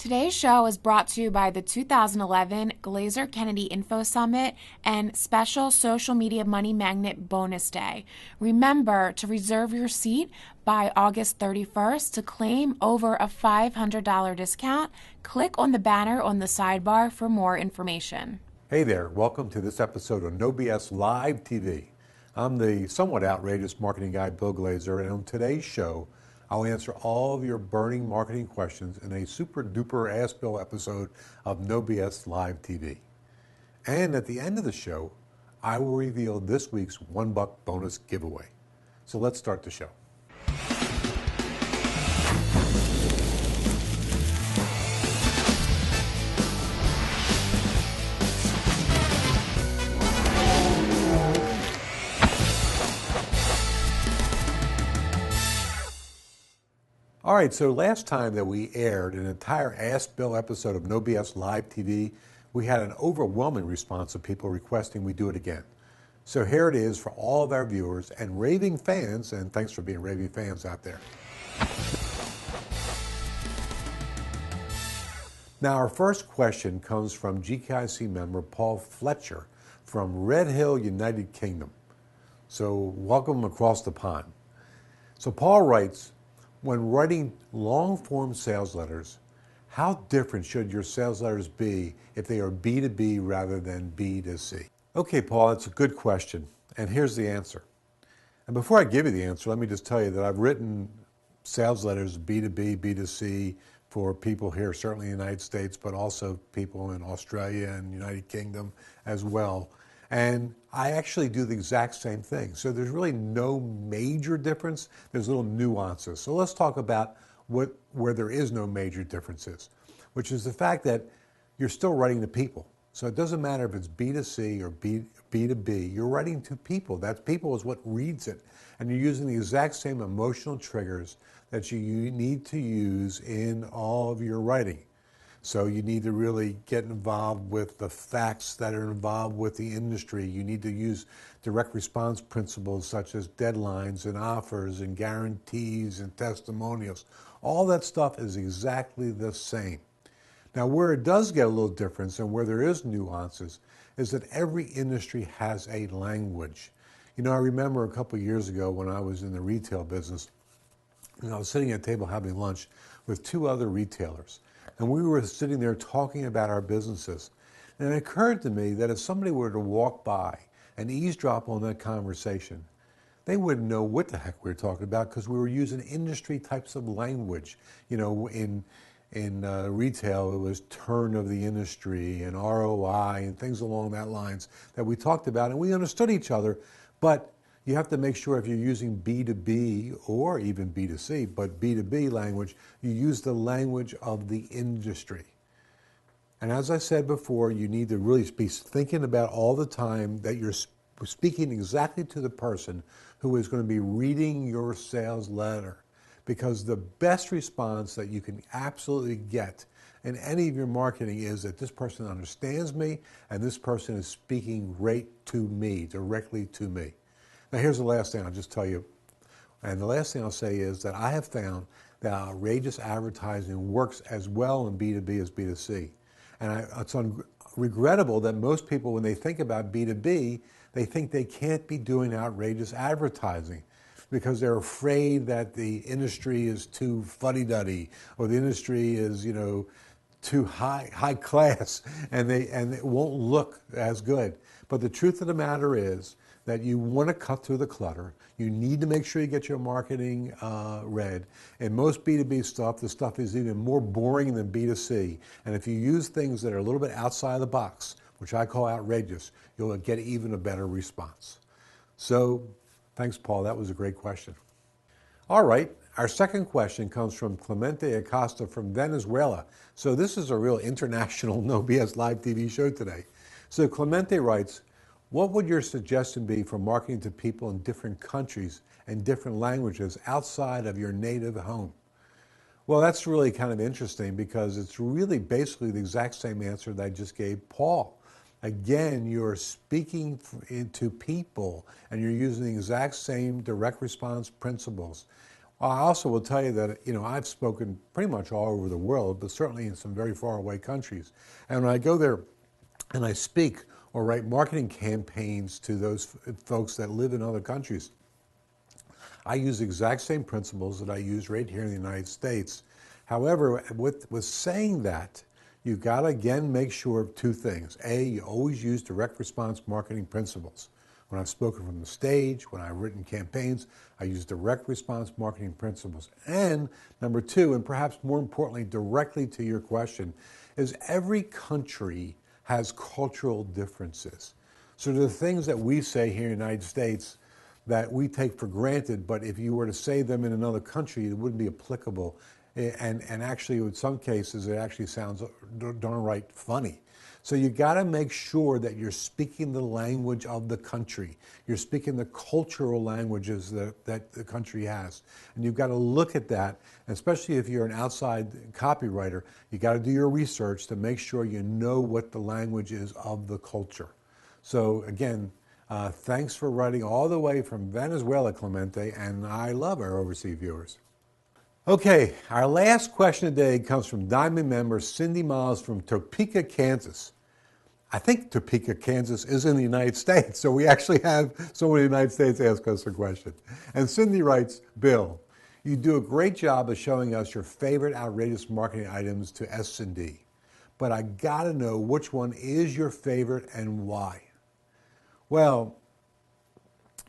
Today's show is brought to you by the 2011 Glazer Kennedy Info Summit and special social media money magnet bonus day. Remember to reserve your seat by August 31st to claim over a $500 discount. Click on the banner on the sidebar for more information. Hey there, welcome to this episode of No BS Live TV. I'm the somewhat outrageous marketing guy, Bill Glazer, and on today's show, I'll answer all of your burning marketing questions in a super duper Ask Bill episode of No BS Live TV. And at the end of the show, I will reveal this week's $1 bonus giveaway. So let's start the show. All right, so last time that we aired an entire Ask Bill episode of No BS Live TV, we had an overwhelming response of people requesting we do it again. So here it is for all of our viewers and raving fans, and thanks for being raving fans out there. Now, our first question comes from GKIC member Paul Fletcher from Red Hill, United Kingdom. So welcome across the pond. So Paul writes, when writing long-form sales letters, how different should your sales letters be if they are B2B rather than B2C? Okay, Paul, that's a good question, and here's the answer. And before I give you the answer, let me just tell you that I've written sales letters B2B, B2C for people here, certainly in the United States, but also people in Australia and United Kingdom as well. And I actually do the exact same thing. So there's really no major difference. There's little nuances. So let's talk about where there is no major differences, which is the fact that you're still writing to people. So it doesn't matter if it's B2C or B2B, you're writing to people. That people is what reads it. And you're using the exact same emotional triggers that you need to use in all of your writing. So you need to really get involved with the facts that are involved with the industry. You need to use direct response principles such as deadlines and offers and guarantees and testimonials. All that stuff is exactly the same. Now, where it does get a little difference and where there is nuances is that every industry has a language. You know, I remember a couple of years ago when I was in the retail business, and I was sitting at a table having lunch with two other retailers. And we were sitting there talking about our businesses. And it occurred to me that if somebody were to walk by and eavesdrop on that conversation, they wouldn't know what the heck we were talking about because we were using industry types of language. You know, in retail, it was turn of the industry and ROI and things along that lines that we talked about. And we understood each other, but you have to make sure if you're using B2B or even B2C, but B2B language, you use the language of the industry. And as I said before, you need to really be thinking about all the time that you're speaking exactly to the person who is going to be reading your sales letter. Because the best response that you can absolutely get in any of your marketing is that this person understands me and this person is speaking right to me, directly to me. Now, here's the last thing I'll just tell you. And the last thing I'll say is that I have found that outrageous advertising works as well in B2B as B2C. And it's regrettable that most people, when they think about B2B, they think they can't be doing outrageous advertising because they're afraid that the industry is too fuddy-duddy or the industry is, you know, too high class and it won't look as good. But the truth of the matter is that you want to cut through the clutter. You need to make sure you get your marketing read. And most B2B stuff, the stuff is even more boring than B2C. And if you use things that are a little bit outside the box, which I call outrageous, you'll get even a better response. So thanks, Paul. That was a great question. All right. Our second question comes from Clemente Acosta from Venezuela. So this is a real international No BS Live TV show today. So Clemente writes, what would your suggestion be for marketing to people in different countries and different languages outside of your native home? Well, that's really kind of interesting because it's really basically the exact same answer that I just gave Paul. Again, you're speaking to people and you're using the exact same direct response principles. I also will tell you that, I've spoken pretty much all over the world, but certainly in some very far away countries. And when I go there and I speak or write marketing campaigns to those folks that live in other countries, I use the exact same principles that I use right here in the United States. However, with saying that, you've got to again make sure of two things. A, you always use direct response marketing principles. When I've spoken from the stage, when I've written campaigns, I use direct response marketing principles. And number two, and perhaps more importantly, directly to your question, is every country has cultural differences. So there are things that we say here in the United States that we take for granted, but if you were to say them in another country, it wouldn't be applicable. And actually, in some cases, it actually sounds darn right funny. So you got to make sure that you're speaking the language of the country. You're speaking the cultural languages that the country has. And you've got to look at that, especially if you're an outside copywriter, you got to do your research to make sure you know what the language is of the culture. So again, thanks for writing all the way from Venezuela, Clemente, and I love our overseas viewers. Okay, our last question today comes from Diamond member Cindy Miles from Topeka, Kansas. I think Topeka, Kansas is in the United States, so we actually have someone in the United States ask us a question. And Cindy writes, Bill, you do a great job of showing us your favorite outrageous marketing items to S&D, but I gotta know which one is your favorite and why. Well,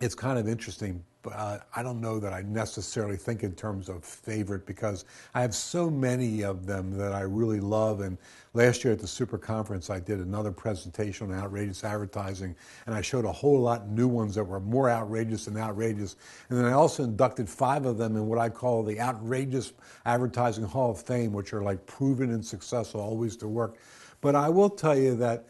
it's kind of interesting. I don't know that I necessarily think in terms of favorite because I have so many of them that I really love. And last year at the Super Conference, I did another presentation on outrageous advertising, and I showed a whole lot of new ones that were more outrageous than outrageous. And then I also inducted 5 of them in what I call the Outrageous Advertising Hall of Fame, which are like proven and successful, always to work. But I will tell you that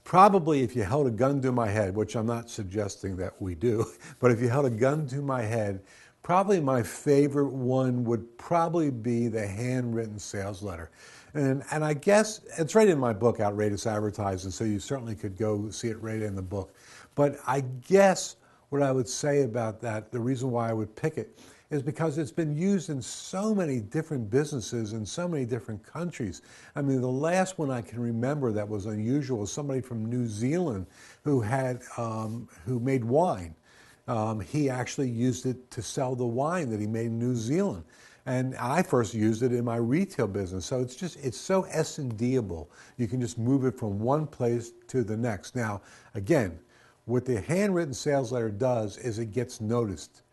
probably if you held a gun to my head, which I'm not suggesting that we do, but if you held a gun to my head, probably my favorite one would probably be the handwritten sales letter. And I guess it's right in my book, Outrageous Advertising, so you certainly could go see it right in the book. But I guess what I would say about that, the reason why I would pick it, is because it's been used in so many different businesses in so many different countries. I mean, the last one I can remember that was unusual was somebody from New Zealand who made wine. He actually used it to sell the wine that he made in New Zealand. And I first used it in my retail business. So it's so S&D'able. You can just move it from one place to the next. Now, again, what the handwritten sales letter does is it gets noticed.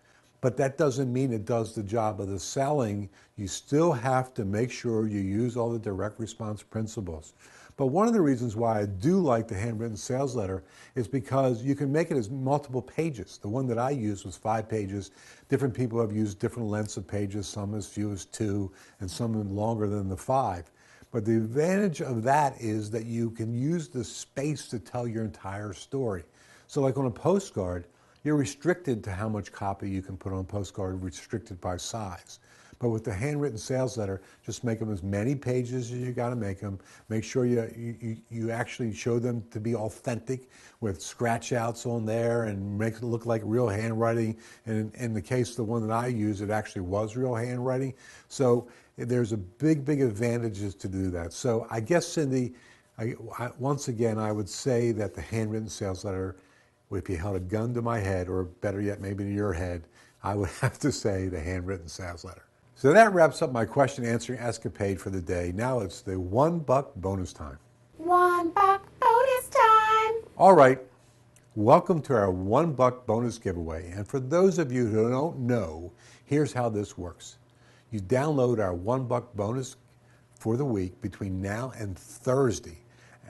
But that doesn't mean it does the job of the selling. You still have to make sure you use all the direct response principles. But one of the reasons why I do like the handwritten sales letter is because you can make it as multiple pages. The one that I used was 5 pages. Different people have used different lengths of pages, some as few as 2, and some longer than the 5. But the advantage of that is that you can use the space to tell your entire story. So like on a postcard, you're restricted to how much copy you can put on a postcard, restricted by size. But with the handwritten sales letter, just make them as many pages as you got to make them. Make sure you actually show them to be authentic with scratch outs on there and make it look like real handwriting. And in the case of the one that I use, it actually was real handwriting. So there's a big advantages to do that. So I guess, Cindy, once again, I would say that the handwritten sales letter, if you held a gun to my head, or better yet, maybe to your head, I would have to say the handwritten sales letter. So that wraps up my question answering escapade for the day. Now it's the $1 bonus time. $1 bonus time. All right. Welcome to our $1 bonus giveaway. And for those of you who don't know, here's how this works. You download our $1 bonus for the week between now and Thursday,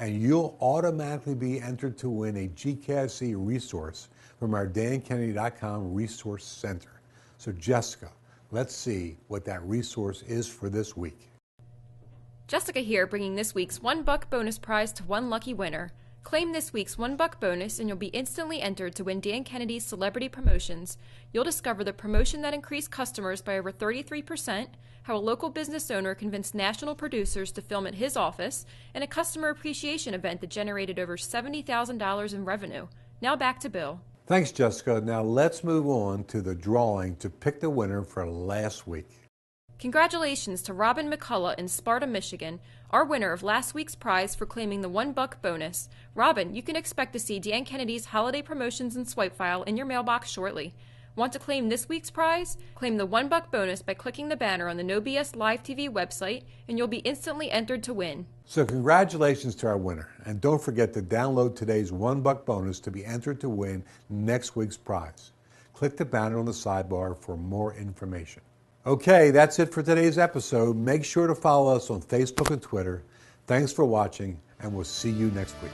and you'll automatically be entered to win a GKIC resource from our DanKennedy.com Resource Center. So Jessica, let's see what that resource is for this week. Jessica here, bringing this week's $1 bonus prize to one lucky winner. Claim this week's $1 bonus and you'll be instantly entered to win Dan Kennedy's Celebrity Promotions. You'll discover the promotion that increased customers by over 33%, how a local business owner convinced national producers to film at his office, and a customer appreciation event that generated over $70,000 in revenue. Now back to Bill. Thanks, Jessica. Now let's move on to the drawing to pick the winner for last week. Congratulations to Robin McCullough in Sparta, Michigan, our winner of last week's prize for claiming the $1 bonus. Robin, you can expect to see Dan Kennedy's holiday promotions and swipe file in your mailbox shortly. Want to claim this week's prize? Claim the $1 bonus by clicking the banner on the No BS Live TV website, and you'll be instantly entered to win. So congratulations to our winner. And don't forget to download today's $1 bonus to be entered to win next week's prize. Click the banner on the sidebar for more information. Okay, that's it for today's episode. Make sure to follow us on Facebook and Twitter. Thanks for watching, and we'll see you next week.